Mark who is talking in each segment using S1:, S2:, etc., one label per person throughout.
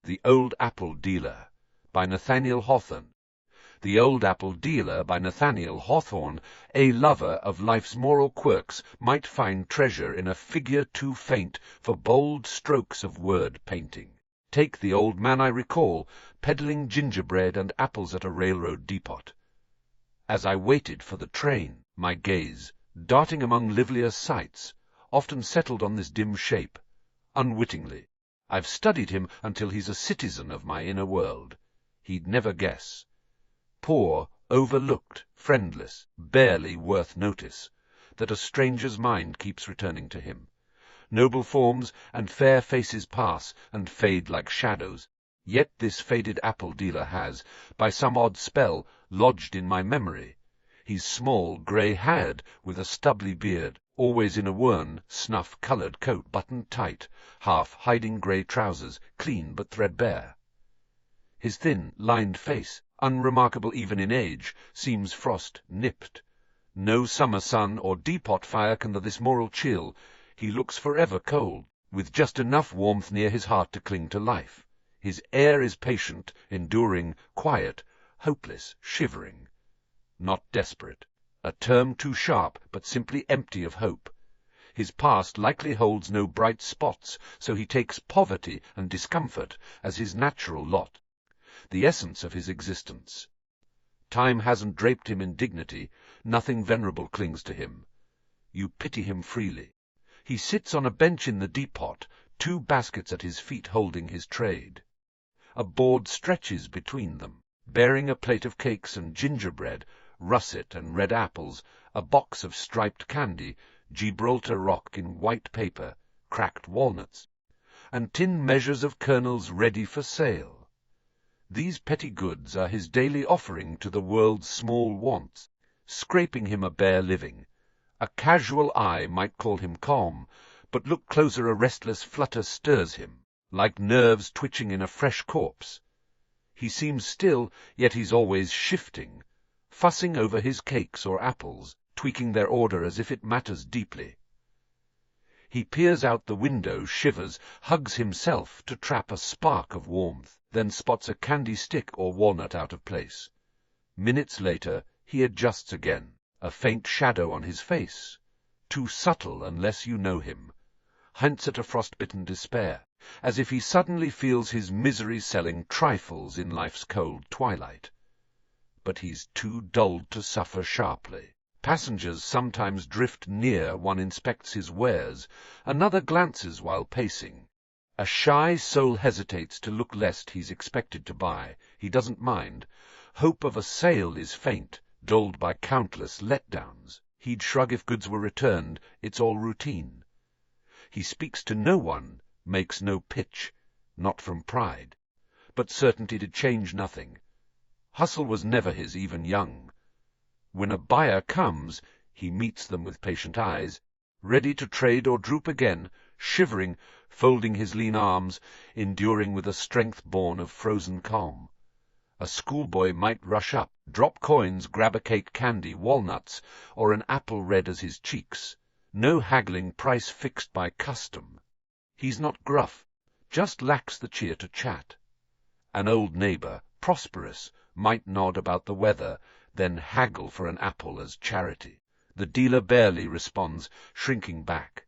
S1: The Old Apple Dealer by Nathaniel Hawthorne. The Old Apple Dealer by Nathaniel Hawthorne. A lover of life's moral quirks might find treasure in a figure too faint for bold strokes of word painting. Take the old man I recall, peddling gingerbread and apples at a railroad depot. As I waited for the train, my gaze, darting among livelier sights, often settled on this dim shape, unwittingly. I've studied him until he's a citizen of my inner world. He'd never guess. Poor, overlooked, friendless, barely worth notice, that a stranger's mind keeps returning to him. Noble forms and fair faces pass and fade like shadows, yet this faded apple dealer has, by some odd spell, lodged in my memory. He's small, grey-haired, with a stubbly beard, always in a worn, snuff-coloured coat buttoned tight, half-hiding grey trousers, clean but threadbare. His thin, lined face, unremarkable even in age, seems frost-nipped. No summer sun or depot fire can this moral chill. He looks forever cold, with just enough warmth near his heart to cling to life. His air is patient, enduring, quiet, hopeless, shivering. Not desperate. A term too sharp, but simply empty of hope. His past likely holds no bright spots, so he takes poverty and discomfort as his natural lot, the essence of his existence. Time hasn't draped him in dignity, nothing venerable clings to him. You pity him freely. He sits on a bench in the depot, 2 baskets at his feet holding his trade. A board stretches between them, bearing a plate of cakes and gingerbread, russet and red apples, a box of striped candy, Gibraltar rock in white paper, cracked walnuts, and tin measures of kernels ready for sale. These petty goods are his daily offering to the world's small wants, scraping him a bare living. A casual eye might call him calm, but look closer, a restless flutter stirs him, like nerves twitching in a fresh corpse. He seems still, yet he's always shifting, fussing over his cakes or apples, tweaking their order as if it matters deeply. He peers out the window, shivers, hugs himself to trap a spark of warmth, then spots a candy stick or walnut out of place. Minutes later, he adjusts again, a faint shadow on his face, too subtle unless you know him, hints at a frostbitten despair, as if he suddenly feels his misery selling trifles in life's cold twilight. But he's too dulled to suffer sharply. Passengers sometimes drift near, one inspects his wares, another glances while pacing. A shy soul hesitates to look lest he's expected to buy. He doesn't mind. Hope of a sale is faint, dulled by countless letdowns. He'd shrug if goods were returned, it's all routine. He speaks to no one, makes no pitch, not from pride, but certainty to change nothing. Hustle was never his, even young. When a buyer comes, he meets them with patient eyes, ready to trade or droop again, shivering, folding his lean arms, enduring with a strength born of frozen calm. A schoolboy might rush up, drop coins, grab a cake, candy, walnuts, or an apple red as his cheeks. No haggling, price fixed by custom. He's not gruff, just lacks the cheer to chat. An old neighbor, prosperous, might nod about the weather, then haggle for an apple as charity. The dealer barely responds, shrinking back.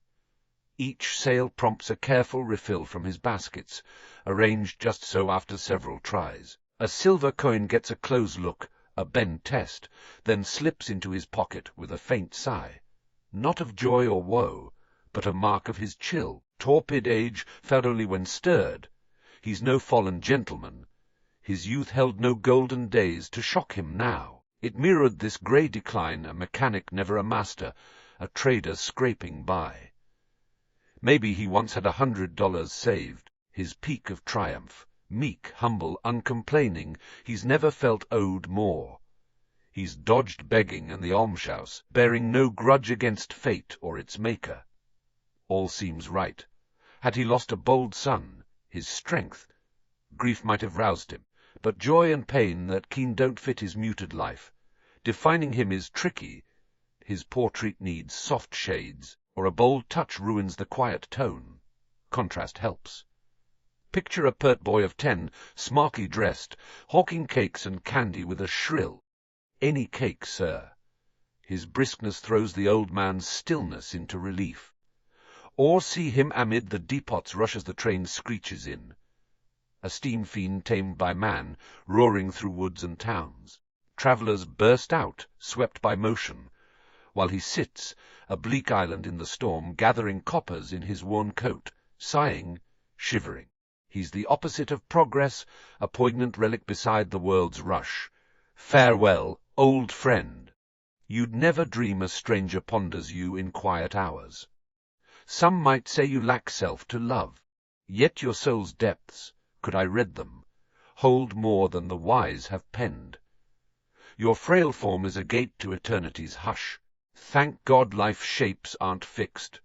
S1: Each sale prompts a careful refill from his baskets, arranged just so after several tries. A silver coin gets a close look, a bend test, then slips into his pocket with a faint sigh. Not of joy or woe, but a mark of his chill, torpid age felt only when stirred. He's no fallen gentleman. His youth held no golden days to shock him now. It mirrored this grey decline, a mechanic never a master, a trader scraping by. Maybe he once had $100 saved, his peak of triumph. Meek, humble, uncomplaining, he's never felt owed more. He's dodged begging and the almshouse, bearing no grudge against fate or its maker. All seems right. Had he lost a bold son, his strength, grief might have roused him, but joy and pain that keen don't fit his muted life. Defining him is tricky. His portrait needs soft shades, or a bold touch ruins the quiet tone. Contrast helps. Picture a pert boy of 10, smartly dressed, hawking cakes and candy with a shrill, "Any cake, sir." His briskness throws the old man's stillness into relief. Or see him amid the depots rush as the train screeches in. A steam fiend tamed by man, roaring through woods and towns. Travellers burst out, swept by motion, while he sits, a bleak island in the storm, gathering coppers in his worn coat, sighing, shivering. He's the opposite of progress, a poignant relic beside the world's rush. Farewell, old friend. You'd never dream a stranger ponders you in quiet hours. Some might say you lack self to love, yet your soul's depths, could I read them, hold more than the wise have penned. Your frail form is a gate to eternity's hush. Thank God life's shapes aren't fixed,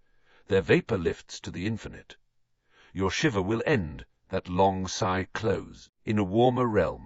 S1: their vapor lifts to the infinite. Your shiver will end, that long sigh close, in a warmer realm.